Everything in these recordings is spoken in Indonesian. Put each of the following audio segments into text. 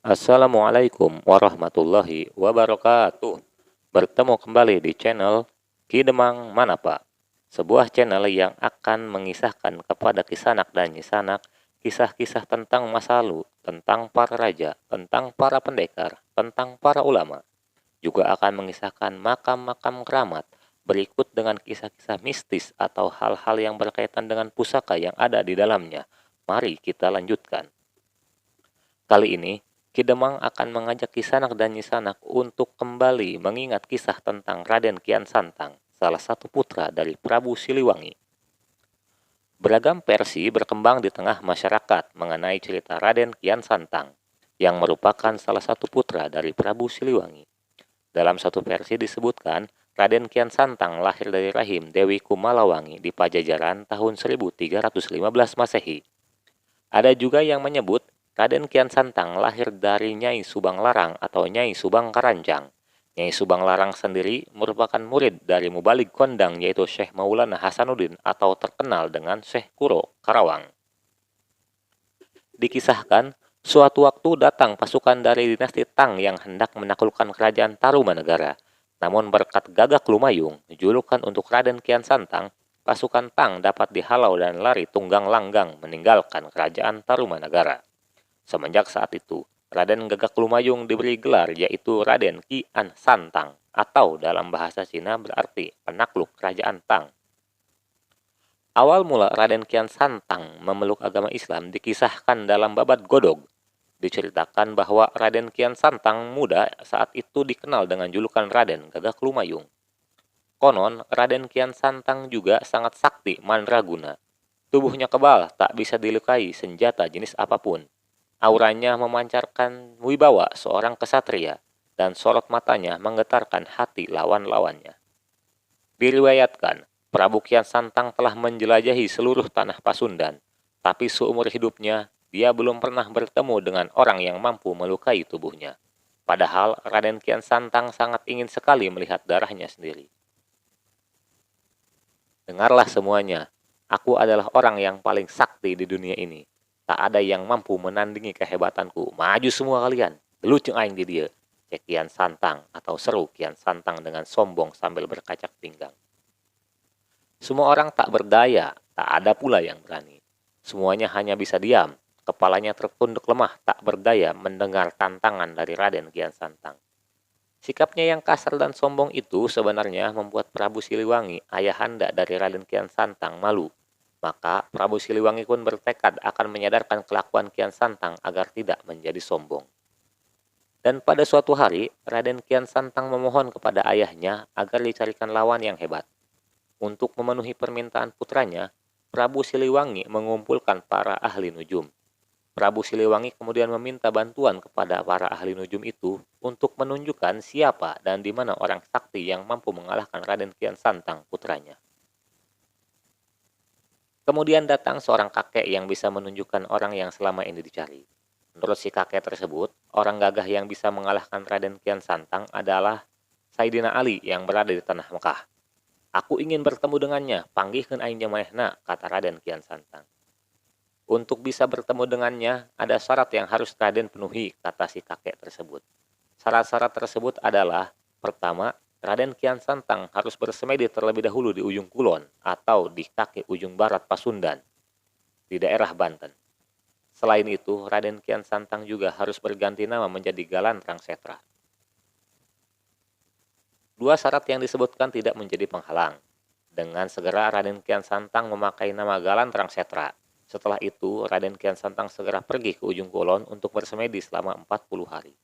Assalamualaikum warahmatullahi wabarakatuh. Bertemu kembali di channel Ki Demang Manapa, sebuah channel yang akan mengisahkan kepada kisanak dan nyisanak kisah-kisah tentang masa lalu, tentang para raja, tentang para pendekar, tentang para ulama. Juga akan mengisahkan makam-makam keramat, berikut dengan kisah-kisah mistis atau hal-hal yang berkaitan dengan pusaka yang ada di dalamnya. Mari kita lanjutkan. Kali ini, Ki Demang akan mengajak Kisanak dan Nyisanak untuk kembali mengingat kisah tentang Raden Kian Santang, salah satu putra dari Prabu Siliwangi. Beragam versi berkembang di tengah masyarakat mengenai cerita Raden Kian Santang, yang merupakan salah satu putra dari Prabu Siliwangi. Dalam satu versi disebutkan, Raden Kian Santang lahir dari rahim Dewi Kumalawangi di Pajajaran tahun 1315 Masehi. Ada juga yang menyebut Raden Kian Santang lahir dari Nyai Subang Larang atau Nyai Subang Karanjang. Nyai Subang Larang sendiri merupakan murid dari Mubalik Kondang yaitu Syekh Maulana Hasanuddin atau terkenal dengan Syekh Kuro Karawang. Dikisahkan, suatu waktu datang pasukan dari dinasti Tang yang hendak menaklukkan kerajaan Tarumanegara. Namun berkat Gagak Lumayung, julukan untuk Raden Kian Santang, pasukan Tang dapat dihalau dan lari tunggang langgang meninggalkan kerajaan Tarumanegara. Semenjak saat itu, Raden Gagak Lumayung diberi gelar yaitu Raden Kian Santang atau dalam bahasa Cina berarti penakluk kerajaan Tang. Awal mula Raden Kian Santang memeluk agama Islam dikisahkan dalam Babad Godog. Diceritakan bahwa Raden Kian Santang muda saat itu dikenal dengan julukan Raden Gagak Lumayung. Konon, Raden Kian Santang juga sangat sakti mandraguna. Tubuhnya kebal, tak bisa dilukai senjata jenis apapun. Auranya memancarkan wibawa seorang kesatria, dan sorot matanya menggetarkan hati lawan-lawannya. Diriwayatkan, Prabu Kian Santang telah menjelajahi seluruh tanah Pasundan, tapi seumur hidupnya, dia belum pernah bertemu dengan orang yang mampu melukai tubuhnya. Padahal Raden Kian Santang sangat ingin sekali melihat darahnya sendiri. Dengarlah semuanya, aku adalah orang yang paling sakti di dunia ini. Tak ada yang mampu menandingi kehebatanku. Maju semua kalian. Delucung aing di dia. Cek Kian Santang atau seru Kian Santang dengan sombong sambil berkacak pinggang. Semua orang tak berdaya, tak ada pula yang berani. Semuanya hanya bisa diam. Kepalanya tertunduk lemah, tak berdaya mendengar tantangan dari Raden Kian Santang. Sikapnya yang kasar dan sombong itu sebenarnya membuat Prabu Siliwangi, ayahanda dari Raden Kian Santang, malu. Maka Prabu Siliwangi pun bertekad akan menyadarkan kelakuan Kian Santang agar tidak menjadi sombong. Dan pada suatu hari, Raden Kian Santang memohon kepada ayahnya agar dicarikan lawan yang hebat. Untuk memenuhi permintaan putranya, Prabu Siliwangi mengumpulkan para ahli nujum. Prabu Siliwangi kemudian meminta bantuan kepada para ahli nujum itu untuk menunjukkan siapa dan di mana orang sakti yang mampu mengalahkan Raden Kian Santang putranya. Kemudian datang seorang kakek yang bisa menunjukkan orang yang selama ini dicari. Menurut si kakek tersebut, orang gagah yang bisa mengalahkan Raden Kian Santang adalah Saidina Ali yang berada di tanah Mekah. Aku ingin bertemu dengannya, panggihkeun aing jamaahna, kata Raden Kian Santang. Untuk bisa bertemu dengannya, ada syarat yang harus Raden penuhi, kata si kakek tersebut. Syarat-syarat tersebut adalah, pertama, Raden Kian Santang harus bersemedi terlebih dahulu di ujung kulon atau di kaki ujung barat Pasundan, di daerah Banten. Selain itu, Raden Kian Santang juga harus berganti nama menjadi Galantrang Setra. Dua syarat yang disebutkan tidak menjadi penghalang. Dengan segera Raden Kian Santang memakai nama Galantrang Setra. Setelah itu, Raden Kian Santang segera pergi ke ujung kulon untuk bersemedi selama 40 hari.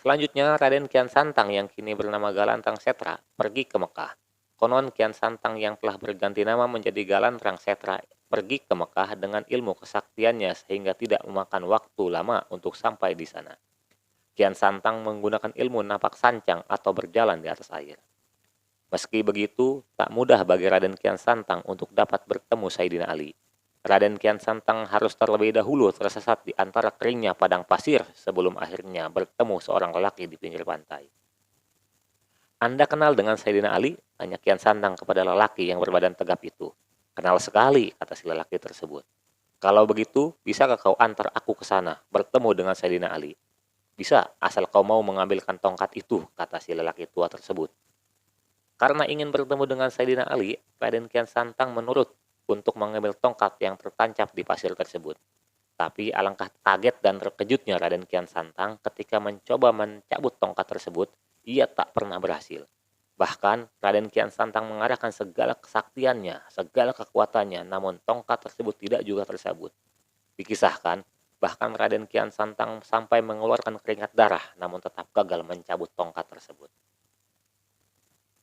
Selanjutnya, Raden Kian Santang yang kini bernama Galantrang Setra pergi ke Mekah. Konon Kian Santang yang telah berganti nama menjadi Galantrang Setra pergi ke Mekah dengan ilmu kesaktiannya sehingga tidak memakan waktu lama untuk sampai di sana. Kian Santang menggunakan ilmu napak sancang atau berjalan di atas air. Meski begitu, tak mudah bagi Raden Kian Santang untuk dapat bertemu Saidina Ali. Raden Kian Santang harus terlebih dahulu tersesat di antara keringnya padang pasir sebelum akhirnya bertemu seorang lelaki di pinggir pantai. Anda kenal dengan Saidina Ali? Tanya Kian Santang kepada lelaki yang berbadan tegap itu. Kenal sekali, kata si lelaki tersebut. Kalau begitu, bisakah kau antar aku ke sana, bertemu dengan Saidina Ali? Bisa, asal kau mau mengambilkan tongkat itu, kata si lelaki tua tersebut. Karena ingin bertemu dengan Sayyidina Ali, Raden Kian Santang menurut untuk mengambil tongkat yang tertancap di pasir tersebut. Tapi alangkah kaget dan terkejutnya Raden Kian Santang ketika mencoba mencabut tongkat tersebut, ia tak pernah berhasil. Bahkan Raden Kian Santang mengarahkan segala kesaktiannya, segala kekuatannya, namun tongkat tersebut tidak juga tersabut. Dikisahkan, bahkan Raden Kian Santang sampai mengeluarkan keringat darah, namun tetap gagal mencabut tongkat tersebut.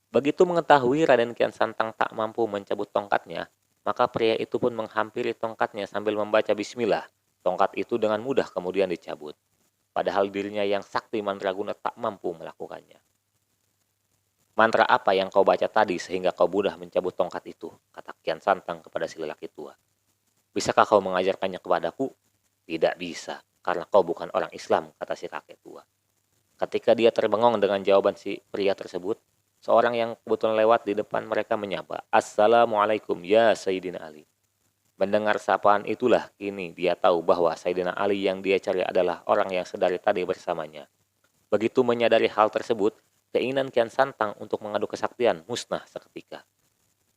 Begitu mengetahui Raden Kian Santang tak mampu mencabut tongkatnya, maka pria itu pun menghampiri tongkatnya sambil membaca bismillah. Tongkat itu dengan mudah kemudian dicabut. Padahal dirinya yang sakti mandraguna tak mampu melakukannya. Mantra apa yang kau baca tadi sehingga kau mudah mencabut tongkat itu? Kata Kian Santang kepada si lelaki tua. Bisakah kau mengajarkannya kepadaku? Tidak bisa, karena kau bukan orang Islam, kata si kakek tua. Ketika dia terbengong dengan jawaban si pria tersebut, seorang yang kebetulan lewat di depan mereka menyapa, Assalamualaikum ya Sayyidina Ali. Mendengar sapaan itulah kini dia tahu bahwa Sayyidina Ali yang dia cari adalah orang yang sedari tadi bersamanya. Begitu menyadari hal tersebut, keinginan Kian Santang untuk mengadu kesaktian musnah seketika.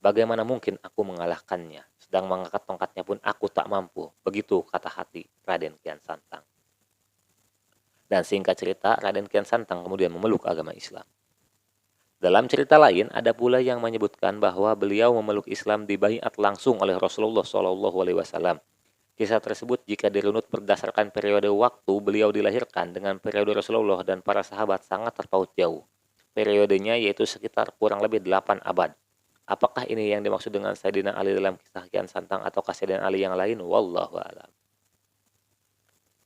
Bagaimana mungkin aku mengalahkannya, sedang mengangkat tongkatnya pun aku tak mampu. Begitu kata hati Raden Kian Santang. Dan singkat cerita, Raden Kian Santang kemudian memeluk agama Islam. Dalam cerita lain, ada pula yang menyebutkan bahwa beliau memeluk Islam dibaiat langsung oleh Rasulullah SAW. Kisah tersebut jika dirunut berdasarkan periode waktu beliau dilahirkan dengan periode Rasulullah dan para sahabat sangat terpaut jauh. Periodenya yaitu sekitar kurang lebih 8 abad. Apakah ini yang dimaksud dengan Sayyidina Ali dalam kisah Kian Santang atau Sayyidina Ali yang lain? Wallahu a'lam.